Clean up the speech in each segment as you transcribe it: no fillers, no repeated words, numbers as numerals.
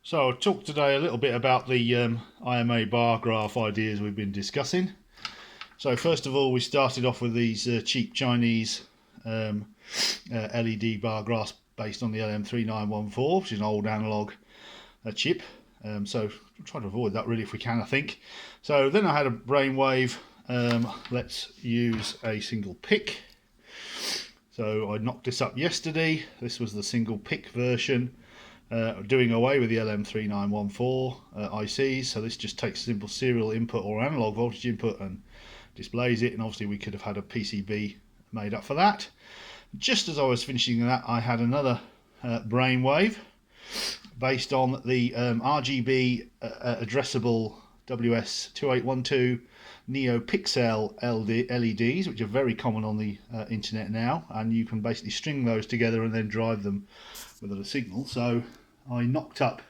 So I'll talk today a little bit about the IMA bar graph ideas we've been discussing. So first of all, we started off with these cheap Chinese LED bar graphs based on the LM3914, which is an old analog chip. So we'll try to avoid that really if we can, I think. So then I had a brainwave. Let's use a single pick. So I knocked this up yesterday. This was the single pick version. Doing away with the LM3914 ICs, so this just takes simple serial input or analog voltage input and displays it, and obviously we could have had a PCB made up for that. Just as I was finishing that, I had another brainwave based on the RGB addressable WS2812 NeoPixel LEDs, which are very common on the internet now, and you can basically string those together and then drive them with a signal. So I knocked up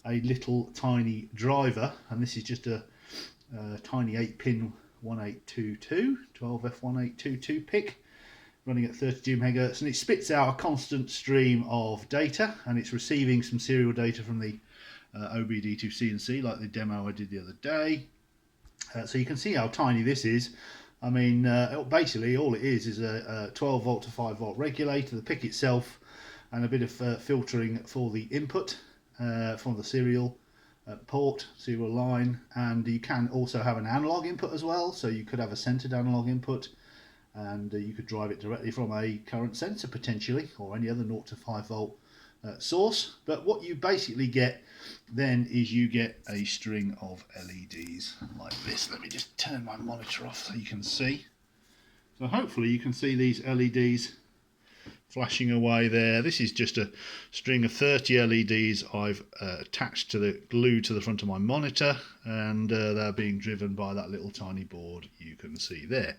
a little tiny driver, and this is just a tiny 8-pin 1822 12F1822 pick running at 32 MHz, and it spits out a constant stream of data, and it's receiving some serial data from the OBDIIC&C like the demo I did the other day. So you can see how tiny this is. I mean, basically all it is a 12 volt to 5 volt regulator, the pick itself, and a bit of filtering for the input from the serial port, serial line, and you can also have an analog input as well, so you could have a centered analog input, and you could drive it directly from a current sensor potentially, or any other 0 to 5 volt source. But what you basically get then is you get a string of LEDs like this. Let me just turn my monitor off so you can see. So hopefully you can see these LEDs flashing away there. This is just a string of 30 LEDs I've attached to the glue to the front of my monitor, and they're being driven by that little tiny board you can see there.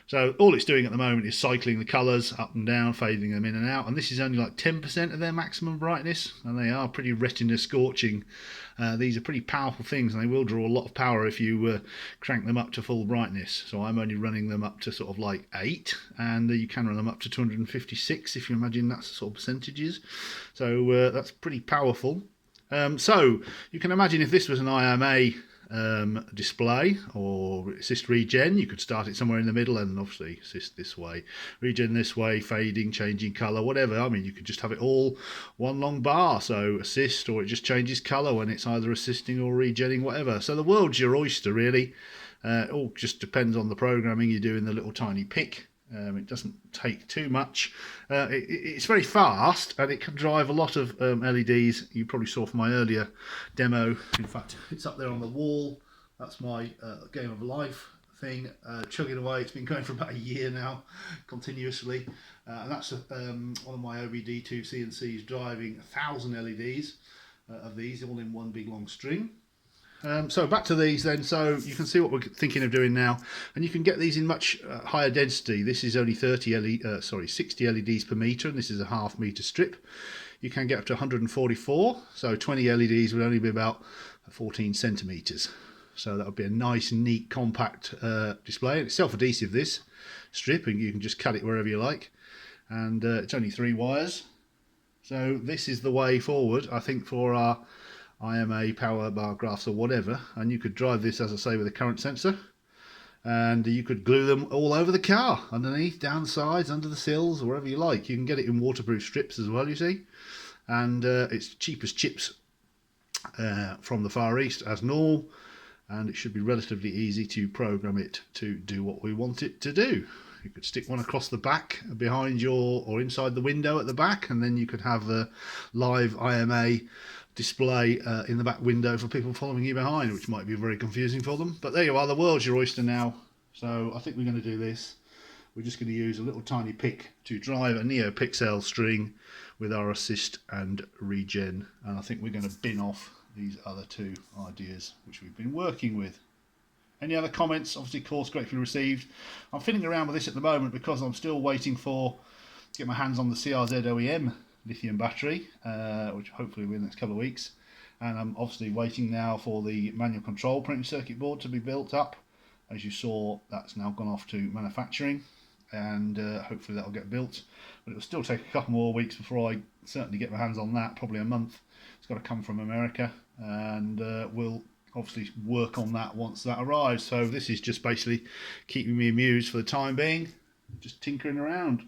So all it's doing at the moment is cycling the colours up and down, fading them in and out, and this is only like 10% of their maximum brightness, and they are pretty retina scorching. These are pretty powerful things, and they will draw a lot of power if you crank them up to full brightness. So I'm only running them up to sort of like 8, and you can run them up to 256 if you imagine that's the sort of percentages. So that's pretty powerful. So you can imagine if this was an IMA display or assist regen, you could start it somewhere in the middle and obviously assist this way, regen this way, fading, changing colour, whatever. I mean, you could just have it all one long bar, so assist, or it just changes colour when it's either assisting or regenning, whatever. So the world's your oyster really. It all just depends on the programming you do in the little tiny pick. It doesn't take too much. It's very fast, and it can drive a lot of LEDs. You probably saw from my earlier demo. In fact, it's up there on the wall. That's my Game of Life thing, chugging away. It's been going for about a year now, continuously. And that's one of my OBDIIC&Cs driving 1,000 LEDs of these, all in one big long string. So back to these then. So you can see what we're thinking of doing now, and you can get these in much higher density. This is only 60 LEDs per meter, and this is a ½ meter strip. You can get up to 144, so 20 LEDs would only be about 14 centimeters. So that would be a nice, neat, compact display. It's self-adhesive, this strip, and you can just cut it wherever you like. And it's only 3 wires. So this is the way forward, I think, for our IMA power bar graphs or whatever. And you could drive this, as I say, with a current sensor, and you could glue them all over the car, underneath, down sides, under the sills, wherever you like. You can get it in waterproof strips as well, you see, and it's cheap as chips from the Far East as normal, and it should be relatively easy to program it to do what we want it to do. You could stick one across the back behind your, or inside the window at the back, and then you could have a live IMA display in the back window for people following you behind, which might be very confusing for them. But there you are, the world's your oyster now. So I think we're going to do this. We're just going to use a little tiny pick to drive a NeoPixel string with our assist and regen, and I think we're going to bin off these other 2 ideas which we've been working with. Any other comments? Obviously, course gratefully received. I'm fiddling around with this at the moment because I'm still waiting to get my hands on the CRZ OEM lithium battery, which hopefully will be in the next couple of weeks. And I'm obviously waiting now for the manual control printed circuit board to be built up. As you saw, that's now gone off to manufacturing, and hopefully that'll get built but it will still take a couple more weeks before I certainly get my hands on that, probably a month. It's got to come from America, and we'll obviously work on that once that arrives. So this is just basically keeping me amused for the time being, just tinkering around.